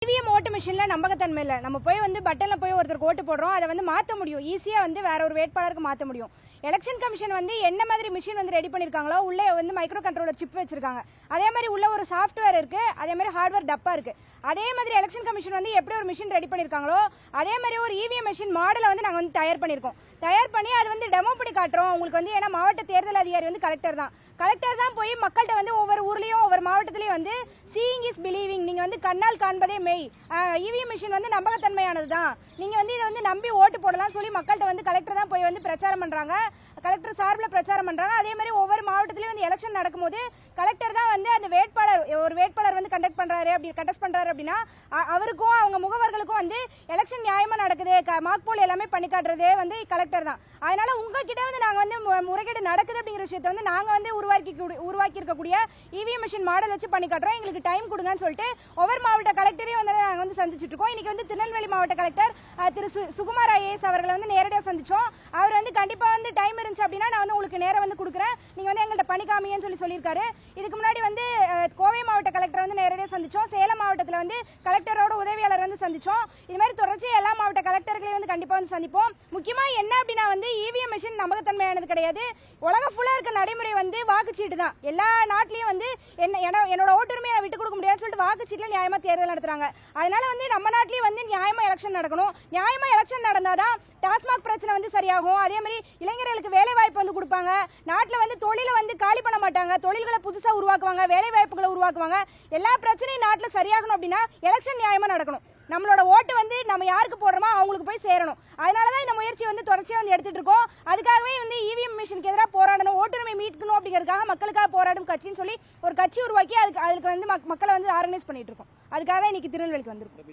EVM ஓட்டு மிஷின்ல நம்பகத்தன்மை இல்லை. நம்ம போய் பட்டன்ல போய் ஒருத்தருக்கு ஓட்டு போடுறோம், அதை மாற்ற முடியும், ஈஸியா வேற ஒரு வேட்பாளருக்கு மாற்ற முடியும். எலெக்ஷன் கமிஷன் என்ன மாதிரி மிஷின் ரெடி பண்ணிருக்காங்களோ, உள்ளே மைக்ரோ கண்ட்ரோலர் சிப் வச்சிருக்காங்க. அதே மாதிரி உள்ள ஒரு சாஃப்ட்வேர் இருக்கு, அதே மாதிரி ஹார்ட்வேர் டப்பா இருக்கு. அதே மாதிரி எலெக்ஷன் கமிஷன் எப்படி ஒரு மிஷின் ரெடி பண்ணிருக்காங்களோ, அதே மாதிரி ஒரு இவிஎம் மிஷின் மாடலை நாங்க தயார் பண்ணிருக்கோம். தயார் பண்ணி அது டெமோ பண்ணி காட்டுறோம் உங்களுக்கு. ஏன்னா மாவட்ட தேர்தல் அதிகாரி கலெக்டர் தான் போய் மக்கள்கிட்ட ஒவ்வொரு ஊர்லயும் ஒவ்வொரு மாவட்டத்திலயும் சீயிங் இஸ் பிலீவிங், நீங்க கண்ணால் காண்பதே மெய், இவிஎம் மிஷின் நம்பகத்தன்மையானதுதான், நீங்க இதை நம்பி ஓட்டு போடலாம் சொல்லி மக்கள்கிட்ட கலெக்டர் தான் போய் பிரச்சாரம் பண்றாங்க. கலெக்டர் சார்பில் பிரச்சாரம் பண்றாங்க. அதே மாதிரி ஒவ்வொரு மாவட்டத்திலயும் எலெக்ஷன் நடக்கும்போது கலெக்டர் தான் அந்த வேட்பாளர் கண்டக்ட் பண்றாரு அப்படின்னா அவருக்கும் அவங்க முகவர்களுக்கும் எலெக்ஷன் நியாயமா நடக்குது, மார்க் போல் எல்லாமே பண்ணி காட்டுறதே கலெக்டர் தான். அதனால உங்ககிட்ட நாங்க முறைகேடு நடக்குது அப்படிங்கிற விஷயத்தை நாங்க உருவாக்கி இருக்கக்கூடிய இவிஎம் மிஷின் மாடல் வச்சு பண்ணி காட்டுறோம், எங்களுக்கு டைம் கொடுங்கன்னு சொல்லிட்டு ஒவ்வொரு மாவட்ட கலெக்டரையும் நாங்க சந்திச்சுட்டு இருக்கோம். இன்னைக்கு திருநெல்வேலி மாவட்ட கலெக்டர் திரு சுகுமார் ஐஏஎஸ் அவர்களை நேரடியாக சந்திச்சோம். அவர் கண்டிப்பா டைம் இருந்துச்சு அப்படின்னா நான் உங்களுக்கு நேரம் கொடுக்குறேன், நீங்க எங்கள்கிட்ட பணிக்காமின்னு சொல்லியிருக்காரு. இதுக்கு முன்னாடி கோவை மாவட்ட கலெக்டர் நேரடியாக சந்திச்சோம். சேலம் மாவட்டத்தில் கலெக்டரோட உதவியாளர் சந்திச்சோம். இது மாதிரி தொடர்ச்சி எல்லா மாவட்ட கலெக்டர்களையும் கண்டிப்பா சந்திப்போம். முக்கியமா என்ன அப்படின்னா இவிஎம் மிஷின் நம்பகத்தன்மையானது கிடையாது. உலகம் ஃபுல்லா இருக்க நடைமுறை வாக்குச்சீட்டு தான். எல்லா நாட்டிலையும் என்னோட ஓட்டுரிமையை விட்டு கொடுக்க முடியாதுன்னு சொல்லிட்டு வாக்குச்சீட்டுல நியாயமா தேர்தல் நடத்துறாங்க. அதனால நம்ம நாட்டிலேயே நியாயமா எலெக்ஷன் நடக்கணும். நியாயமா எலெக்ஷன் நடந்தாதான் டாஸ்மாக் பிரச்சனை சரியாகும். அதே மாதிரி இளைஞர்களுக்கு வேலை வாய்ப்பு கொடுப்பாங்க. நாட்டில் தொழிலை காலி பண்ண மாட்டாங்க, தொழில்களை புதுசா உருவாக்குவாங்க, வேலை வாய்ப்புகளை உருவாக்குவாங்க. எல்லா பிரச்சனையும் நாட்டில் சரியாகணும் அப்படின்னா எலெக்ஷன் நியாயமா நடக்கணும். நம்மளோட ஓட்டு நம்ம யாருக்கு போடுறோமோ அவங்களுக்கு போய் சேரணும். அதனாலதான் இந்த முயற்சி தொடர்ச்சியா எடுத்துட்டு இருக்கோம். அதுக்காகவே இவிஎம் மிஷினுக்கு எதிராக போராடணும், ஓட்டுரிமை மீட்கணும் அப்படிங்கறதுக்காக மக்களுக்காக போராடும் கட்சின்னு சொல்லி ஒரு கட்சி உருவாக்கி அதுக்கு மக்களை ஆர்கனைஸ் பண்ணிட்டு இருக்கோம். அதுக்காக இன்னைக்கு திருநெல்வேலிக்கு வந்திருக்கோம்.